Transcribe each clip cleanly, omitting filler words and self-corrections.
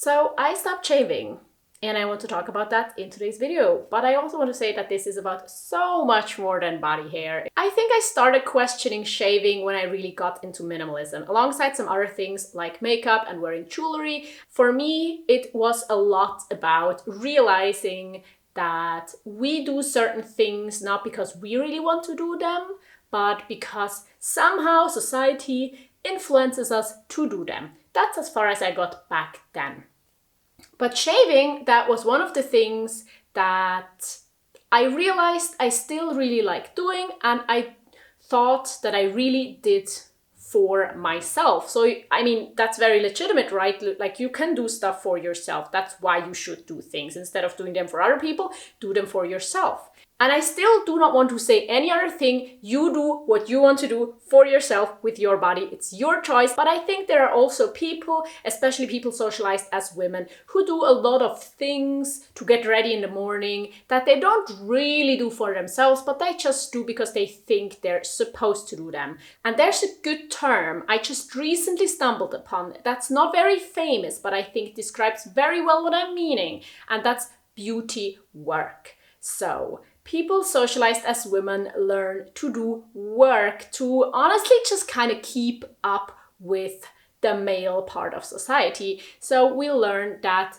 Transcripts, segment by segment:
So I stopped shaving, and I want to talk about that in today's video. But I also want to say that this is about so much more than body hair. I think I started questioning shaving when I really got into minimalism, alongside some other things like makeup and wearing jewelry. For me, it was a lot about realizing that we do certain things not because we really want to do them, but because somehow society influences us to do them. That's as far as I got back then. But shaving, that was one of the things that I realized I still really like doing, and I thought that I really did for myself. So, I mean, that's very legitimate, right? Like, you can do stuff for yourself. That's why you should do things. Instead of doing them for other people, do them for yourself. And I still do not want to say any other thing. You do what you want to do for yourself with your body. It's your choice. But I think there are also people, especially people socialized as women, who do a lot of things to get ready in the morning that they don't really do for themselves, but they just do because they think they're supposed to do them. And there's a good term I just recently stumbled upon that's not very famous, but I think describes very well what I'm meaning. And that's beauty work. So, people socialized as women learn to do work to honestly just kind of keep up with the male part of society. So we learn that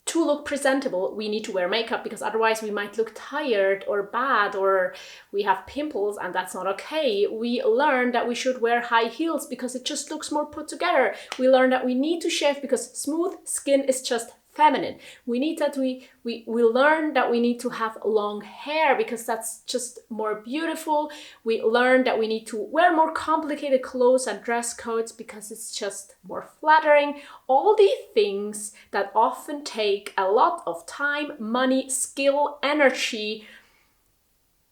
to look presentable, we need to wear makeup because otherwise we might look tired or bad or we have pimples, and that's not okay. We learn that we should wear high heels because it just looks more put together. We learn that we need to shave because smooth skin is just feminine. We learn that we need to have long hair because that's just more beautiful. We learn that we need to wear more complicated clothes and dress codes because it's just more flattering. All these things that often take a lot of time, money, skill, energy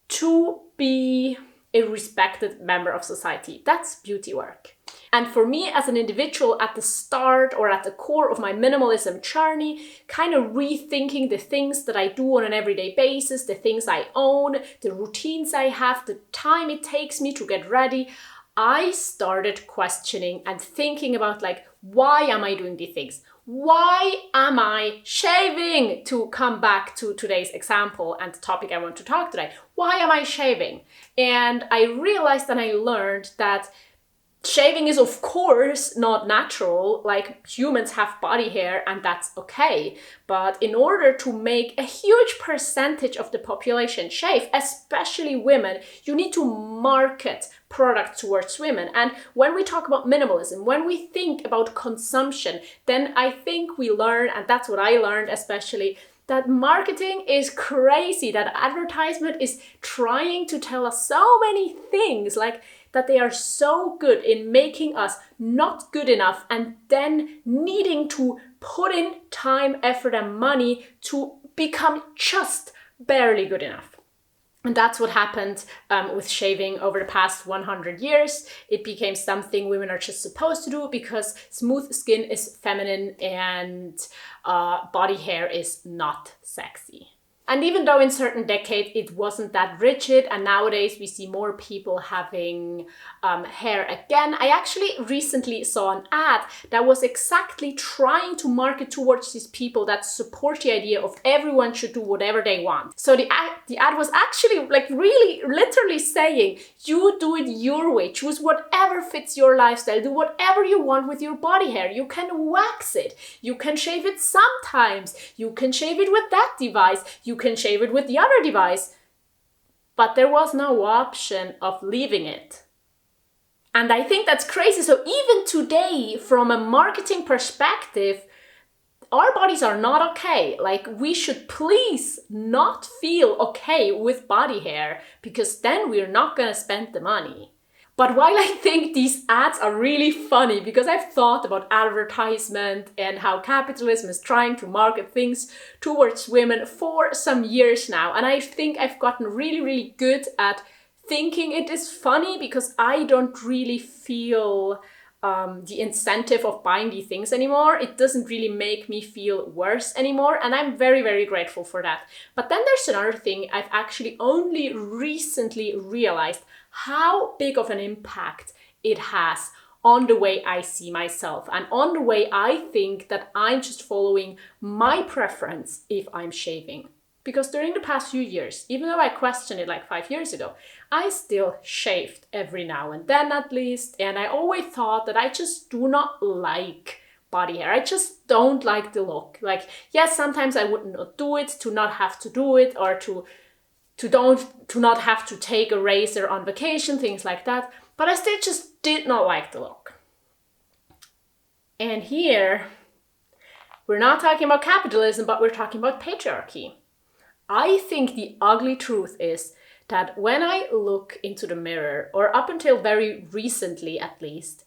to be a respected member of society. That's beauty work. And for me as an individual at the start or at the core of my minimalism journey, kind of rethinking the things that I do on an everyday basis, the things I own, the routines I have, the time it takes me to get ready, I started questioning and thinking about why am I doing these things? Why am I shaving? To come back to today's example and the topic I want to talk today. Why am I shaving? And I realized and I learned that shaving is of course not natural. Like, humans have body hair and that's okay. But in order to make a huge percentage of the population shave, especially women, you need to market products towards women. And when we talk about minimalism, when we think about consumption, then I think we learn, and that's what I learned especially, that marketing is crazy, that advertisement is trying to tell us so many things, like that they are so good in making us not good enough and then needing to put in time, effort, and money to become just barely good enough. And that's what happened with shaving over the past 100 years. It became something women are just supposed to do because smooth skin is feminine and body hair is not sexy. And even though in certain decades it wasn't that rigid, and nowadays we see more people having hair again, I actually recently saw an ad that was exactly trying to market towards these people that support the idea of everyone should do whatever they want. So the ad was actually really literally saying, you do it your way, choose whatever fits your lifestyle, do whatever you want with your body hair. You can wax it, you can shave it sometimes, you can shave it with that device, you can shave it with the other device, but there was no option of leaving it. And I think that's crazy. So even today, from a marketing perspective, our bodies are not okay. We should please not feel okay with body hair, because then we're not gonna spend the money. But while I think these ads are really funny, because I've thought about advertisement and how capitalism is trying to market things towards women for some years now, and I think I've gotten really, really good at thinking it is funny because I don't really feel the incentive of buying these things anymore. It doesn't really make me feel worse anymore, and I'm very, very grateful for that. But then there's another thing I've actually only recently realized how big of an impact it has on the way I see myself and on the way I think that I'm just following my preference if I'm shaving. Because during the past few years, even though I questioned it like 5 years ago, I still shaved every now and then at least. And I always thought that I just do not like body hair. I just don't like the look. Like, yes, sometimes I would not do it to not have to do it, or to not have to take a razor on vacation, things like that. But I still just did not like the look. And here, we're not talking about capitalism, but we're talking about patriarchy. I think the ugly truth is that when I look into the mirror, or up until very recently at least,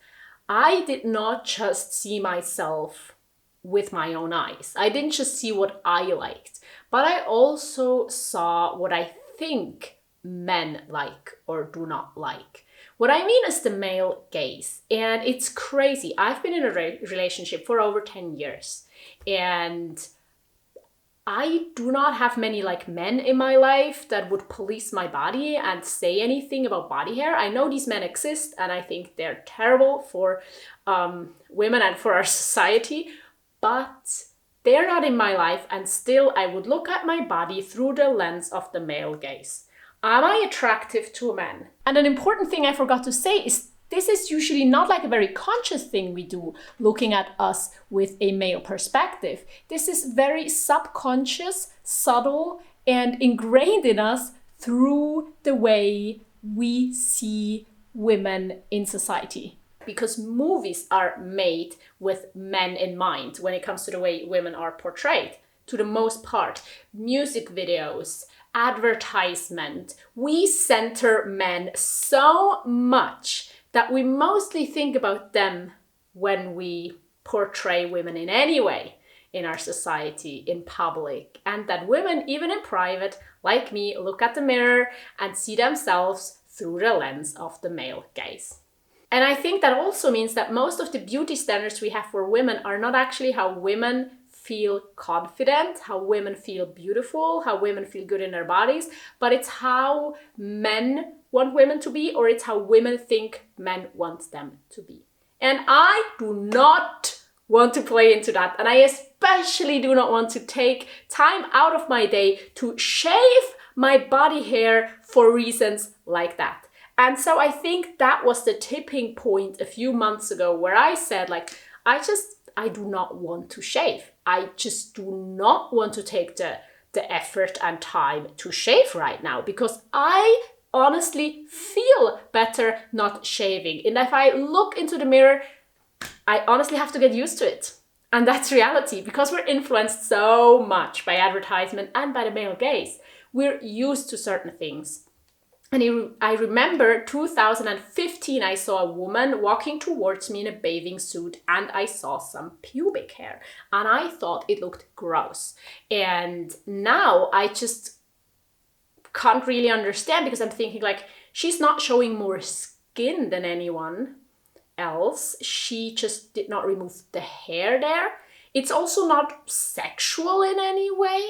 I did not just see myself with my own eyes. I didn't just see what I liked, but I also saw what I think men like or do not like. What I mean is the male gaze. And it's crazy. I've been in a relationship for over 10 years. And I do not have many like men in my life that would police my body and say anything about body hair. I know these men exist, and I think they're terrible for women and for our society, but they're not in my life, and still I would look at my body through the lens of the male gaze. Am I attractive to men? And an important thing I forgot to say is this is usually not like a very conscious thing we do, looking at us with a male perspective. This is very subconscious, subtle, and ingrained in us through the way we see women in society. Because movies are made with men in mind when it comes to the way women are portrayed, to the most part. Music videos, advertisement, we center men so much that we mostly think about them when we portray women in any way in our society, in public, and that women, even in private, like me, look at the mirror and see themselves through the lens of the male gaze. And I think that also means that most of the beauty standards we have for women are not actually how women feel confident, how women feel beautiful, how women feel good in their bodies, but it's how men want women to be, or it's how women think men want them to be. And I do not want to play into that. And I especially do not want to take time out of my day to shave my body hair for reasons like that. And so I think that was the tipping point a few months ago where I said, like, I do not want to shave. I just do not want to take the effort and time to shave right now, because I honestly feel better not shaving. And if I look into the mirror, I honestly have to get used to it. And that's reality, because we're influenced so much by advertisement and by the male gaze. We're used to certain things. And I remember 2015, I saw a woman walking towards me in a bathing suit, and I saw some pubic hair, and I thought it looked gross. And now I just can't really understand, because I'm thinking, like, she's not showing more skin than anyone else. She just did not remove the hair there. It's also not sexual in any way.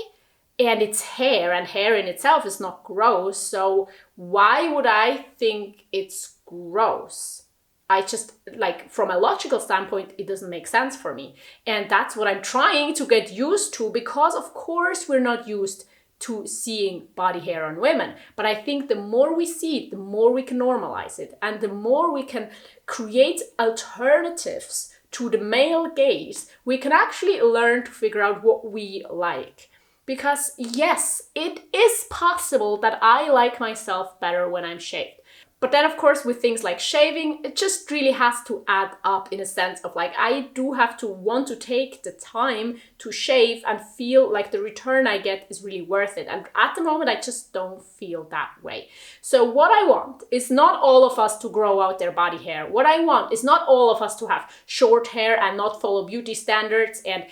And it's hair, and hair in itself is not gross. So why would I think it's gross? I just, like, from a logical standpoint, it doesn't make sense for me. And that's what I'm trying to get used to, because of course we're not used to seeing body hair on women. But I think the more we see it, the more we can normalize it. And the more we can create alternatives to the male gaze, we can actually learn to figure out what we like. Because yes, it is possible that I like myself better when I'm shaved. But then, of course, with things like shaving, it just really has to add up, in a sense of, like, I do have to want to take the time to shave and feel like the return I get is really worth it. And at the moment, I just don't feel that way. So what I want is not all of us to grow out their body hair. What I want is not all of us to have short hair and not follow beauty standards and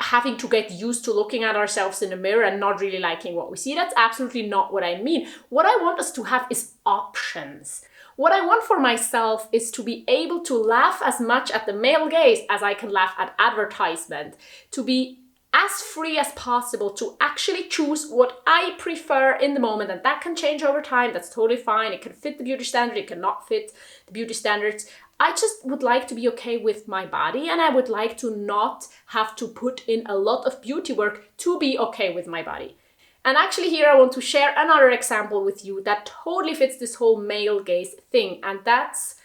having to get used to looking at ourselves in the mirror and not really liking what we see. That's absolutely not what I mean. What I want us to have is options. What I want for myself is to be able to laugh as much at the male gaze as I can laugh at advertisement, to be as free as possible to actually choose what I prefer in the moment. And that can change over time. That's totally fine. It can fit the beauty standard. It cannot fit the beauty standards. I just would like to be okay with my body, and I would like to not have to put in a lot of beauty work to be okay with my body. And actually here I want to share another example with you that totally fits this whole male gaze thing, and that's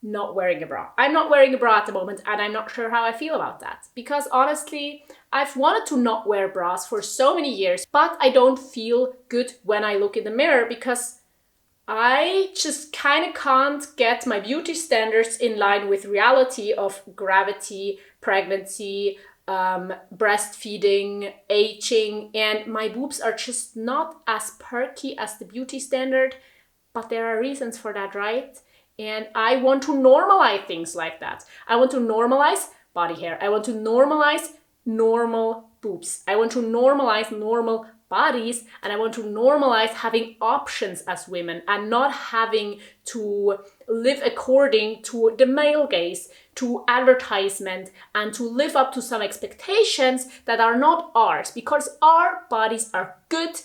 not wearing a bra. I'm not wearing a bra at the moment, and I'm not sure how I feel about that. Because honestly, I've wanted to not wear bras for so many years, but I don't feel good when I look in the mirror because I just kind of can't get my beauty standards in line with reality of gravity, pregnancy, breastfeeding, aging, and my boobs are just not as perky as the beauty standard, but there are reasons for that, right? And I want to normalize things like that. I want to normalize body hair. I want to normalize normal boobs. I want to normalize normal bodies, and I want to normalize having options as women and not having to live according to the male gaze, to advertisement, and to live up to some expectations that are not ours, because our bodies are good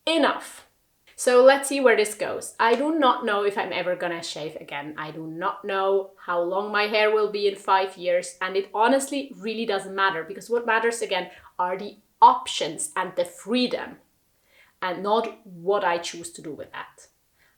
enough. So let's see where this goes. I do not know if I'm ever gonna shave again. I do not know how long my hair will be in 5 years, and it honestly really doesn't matter, because what matters again are the options and the freedom, and not what I choose to do with that,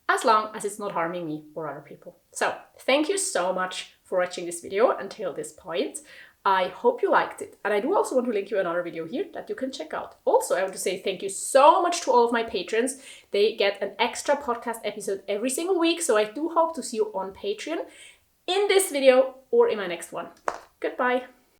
as long as it's not harming me or other people. So thank you so much for watching this video until this point. I hope you liked it, and I do also want to link you another video here that you can check out. Also, I want to say thank you so much to all of my patrons. They get an extra podcast episode every single week, so I do hope to see you on Patreon in this video or in my next one. Goodbye.